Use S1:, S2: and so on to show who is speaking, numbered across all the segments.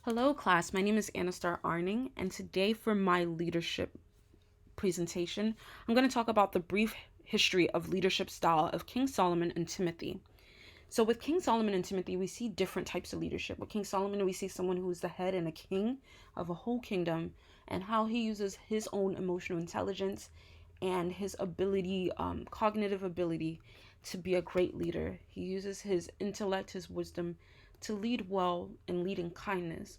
S1: Hello, class. My name is Annisstar, and today for my leadership presentation, I'm going to talk about the brief history of leadership style of King Solomon and Timothy. So, with King Solomon and Timothy, we see different types of leadership. With King Solomon, we see someone who is the head and a king of a whole kingdom, and how he uses his own emotional intelligence and his ability, cognitive ability, to be a great leader. He uses his intellect, his wisdom, to lead well and lead in kindness.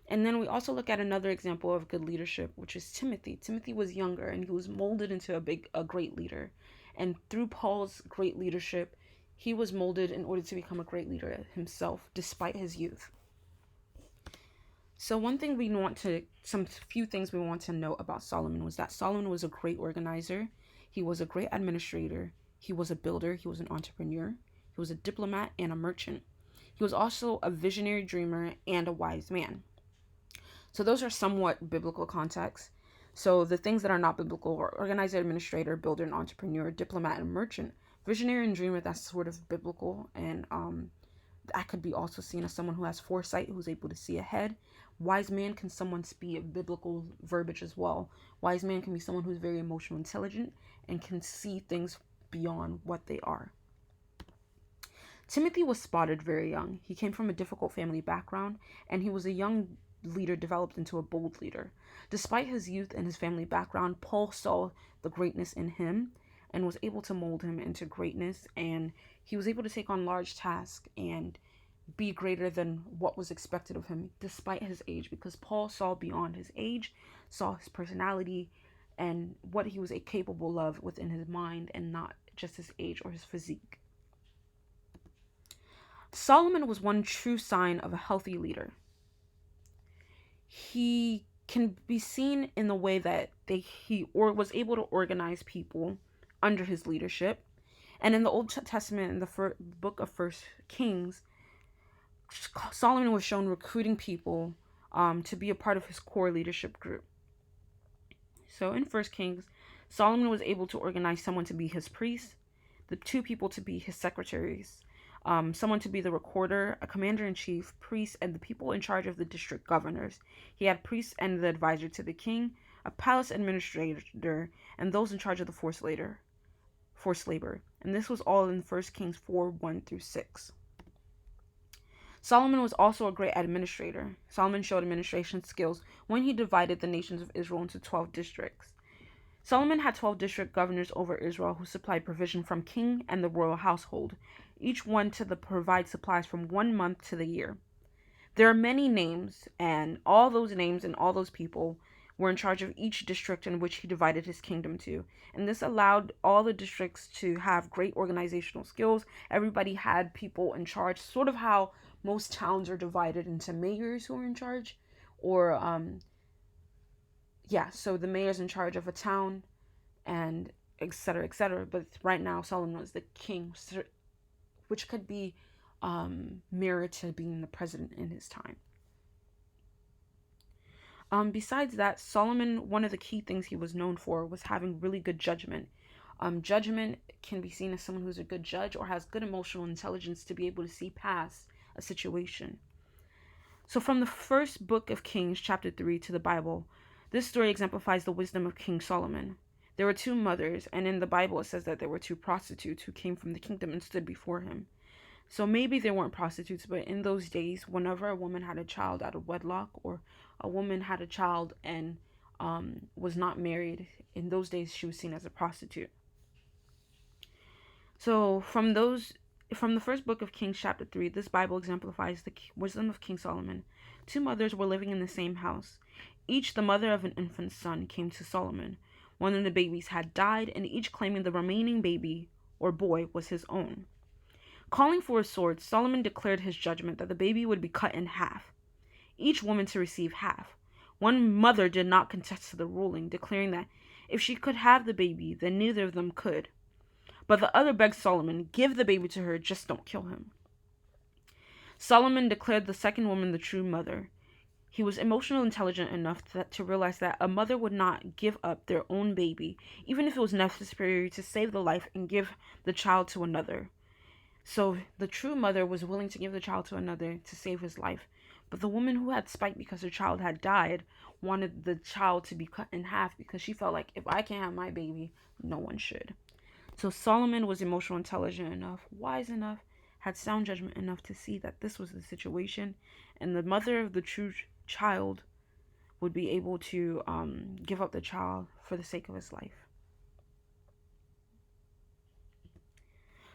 S1: And then we also look at another example of good leadership, which is Timothy. Timothy was younger and he was molded into a great leader. And through Paul's great leadership, he was molded in order to become a great leader himself, despite his youth. So some few things we want to know about Solomon was that Solomon was a great organizer. He was a great administrator. He was a builder. He was an entrepreneur. He was a diplomat and a merchant. He was also a visionary dreamer and a wise man. So those are somewhat biblical contexts. So the things that are not biblical are organizer, administrator, builder, and entrepreneur, diplomat, and merchant. Visionary and dreamer, that's sort of biblical. And that could be also seen as someone who has foresight, who's able to see ahead. Wise man can someone be a biblical verbiage as well. Wise man can be someone who's very emotional intelligent and can see things beyond what they are. Timothy was spotted very young. He came from a difficult family background, and he was a young leader developed into a bold leader. Despite his youth and his family background, Paul saw the greatness in him and was able to mold him into greatness, and he was able to take on large tasks and be greater than what was expected of him despite his age, because Paul saw beyond his age, saw his personality and what he was capable of within his mind, and not just his age or his physique. Solomon was one true sign of a healthy leader. He can be seen in the way that he was able to organize people under his leadership. And in the Old Testament, in the book of First Kings, Solomon was shown recruiting people to be a part of his core leadership group. So in First Kings, Solomon was able to organize someone to be his priest, the two people to be his secretaries, someone to be the recorder, a commander-in-chief, priest, and the people in charge of the district governors. He had priests and the advisor to the king, a palace administrator, and those in charge of the forced labor. And this was all in 1 Kings 4:1-6. Solomon was also a great administrator. Solomon showed administration skills when he divided the nations of Israel into 12 districts. Solomon had 12 district governors over Israel who supplied provision from king and the royal household, each one to provide supplies from 1 month to the year. There are many names, and all those names and all those people were in charge of each district in which he divided his kingdom to. And this allowed all the districts to have great organizational skills. Everybody had people in charge, sort of how most towns are divided into mayors who are in charge, or so the mayor's in charge of a town, and etc., etc. But right now, Solomon was the king, which could be mirrored to being the president in his time. Besides that, Solomon, one of the key things he was known for was having really good judgment. Judgment can be seen as someone who's a good judge or has good emotional intelligence to be able to see past a situation. So from the first book of Kings, chapter 3, to the Bible, this story exemplifies the wisdom of King Solomon. There were two mothers, and in the Bible it says that there were two prostitutes who came from the kingdom and stood before him. So maybe they weren't prostitutes, but in those days, whenever a woman had a child out of wedlock, or a woman had a child and was not married, in those days she was seen as a prostitute. So from the first book of Kings, chapter 3, this Bible exemplifies the wisdom of King Solomon. Two mothers were living in the same house. Each, the mother of an infant son, came to Solomon. One of the babies had died, and each claiming the remaining baby or boy was his own. Calling for a sword, Solomon declared his judgment that the baby would be cut in half, each woman to receive half. One mother did not contest the ruling, declaring that if she could have the baby, then neither of them could. But the other begged Solomon, "Give the baby to her, just don't kill him." Solomon declared the second woman the true mother. He was emotionally intelligent enough to realize that a mother would not give up their own baby, even if it was necessary to save the life and give the child to another. So the true mother was willing to give the child to another to save his life. But the woman who had spite because her child had died wanted the child to be cut in half because she felt like if I can't have my baby, no one should. So Solomon was emotional intelligent enough, wise enough, had sound judgment enough to see that this was the situation, and the mother of the true child would be able to give up the child for the sake of his life.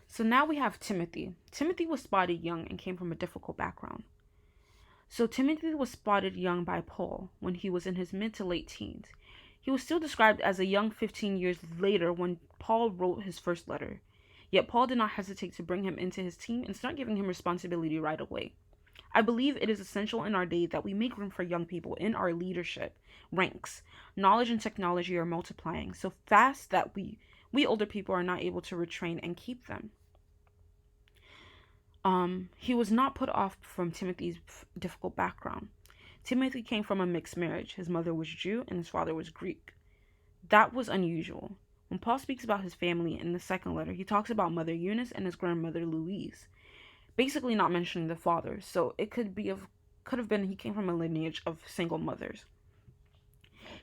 S1: So now we have Timothy. Timothy was spotted young and came from a difficult background. So Timothy was spotted young by Paul when he was in his mid to late teens. He was still described as a young 15 years later when Paul wrote his first letter. Yet Paul did not hesitate to bring him into his team and start giving him responsibility right away. I believe it is essential in our day that we make room for young people in our leadership ranks. Knowledge and technology are multiplying so fast that we older people are not able to retrain and keep them. He was not put off from Timothy's difficult background. Timothy came from a mixed marriage. His mother was Jew and his father was Greek. That was unusual. When Paul speaks about his family in the second letter, he talks about Mother Eunice and his grandmother Louise, basically not mentioning the father. So it could have been he came from a lineage of single mothers.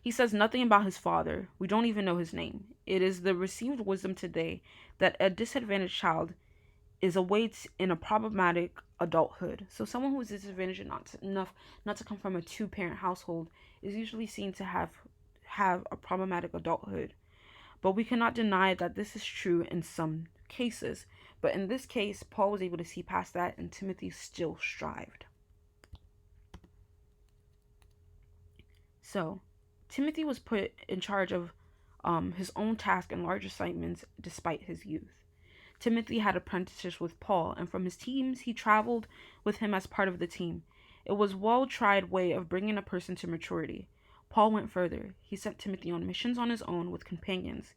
S1: He says nothing about his father. We don't even know his name. It is the received wisdom today that a disadvantaged child is awaits in a problematic adulthood. So someone who is disadvantaged enough not to come from a two-parent household is usually seen to have a problematic adulthood. But we cannot deny that this is true in some cases. But in this case, Paul was able to see past that, and Timothy still strived. So Timothy was put in charge of his own task and large assignments despite his youth. Timothy had apprenticeships with Paul, and from his teams, he traveled with him as part of the team. It was a well-tried way of bringing a person to maturity. Paul went further. He sent Timothy on missions on his own with companions.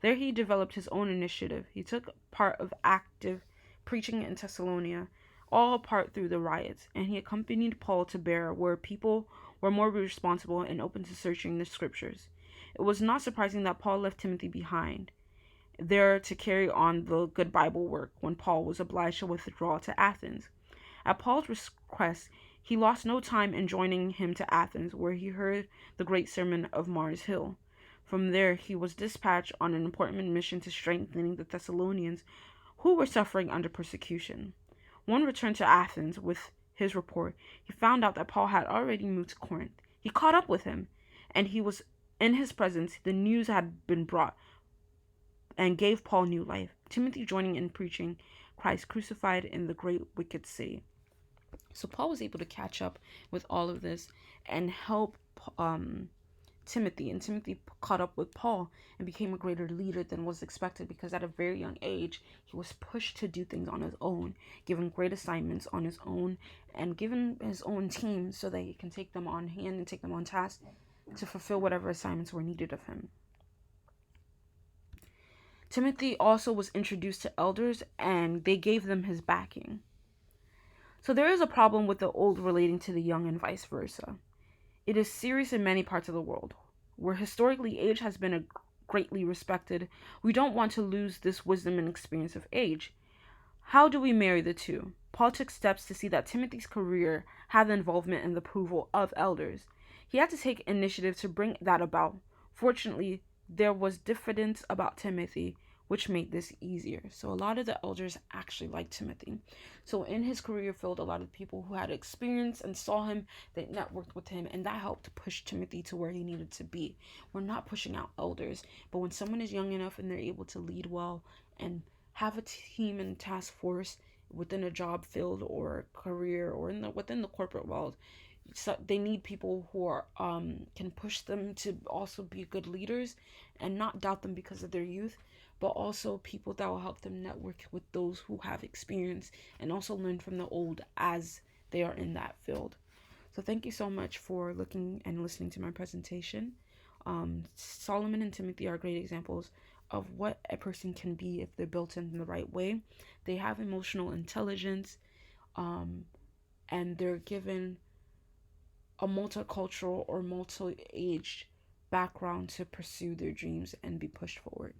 S1: There he developed his own initiative. He took part of active preaching in Thessalonica, all apart through the riots, and he accompanied Paul to Berea, where people were more responsible and open to searching the scriptures. It was not surprising that Paul left Timothy behind there to carry on the good Bible work when Paul was obliged to withdraw to Athens. At Paul's request, he lost no time in joining him to Athens, where he heard the great sermon of Mars Hill. From there, he was dispatched on an important mission to strengthening the Thessalonians who were suffering under persecution. When returned to Athens with his report, he found out that Paul had already moved to Corinth. He caught up with him, and he was in his presence. The news had been brought and gave Paul new life. Timothy joining in preaching Christ crucified in the great wicked city. So Paul was able to catch up with all of this and help Timothy. And Timothy caught up with Paul and became a greater leader than was expected, because at a very young age, he was pushed to do things on his own, given great assignments on his own, and given his own team so that he can take them on hand and take them on task to fulfill whatever assignments were needed of him. Timothy also was introduced to elders, and they gave them his backing. So there is a problem with the old relating to the young and vice versa. It is serious in many parts of the world. Where historically age has been greatly respected, we don't want to lose this wisdom and experience of age. How do we marry the two? Paul took steps to see that Timothy's career had the involvement and the approval of elders. He had to take initiative to bring that about. Fortunately, there was diffidence about Timothy, which made this easier. So a lot of the elders actually liked Timothy. So in his career field, a lot of people who had experience and saw him, they networked with him, and that helped push Timothy to where he needed to be. We're not pushing out elders, but when someone is young enough and they're able to lead well and have a team and task force within a job field or career or within the corporate world, so they need people who are can push them to also be good leaders and not doubt them because of their youth, but also people that will help them network with those who have experience and also learn from the old as they are in that field. So thank you so much for looking and listening to my presentation. Solomon and Timothy are great examples of what a person can be if they're built in the right way. They have emotional intelligence, and they're given a multicultural or multi-age background to pursue their dreams and be pushed forward.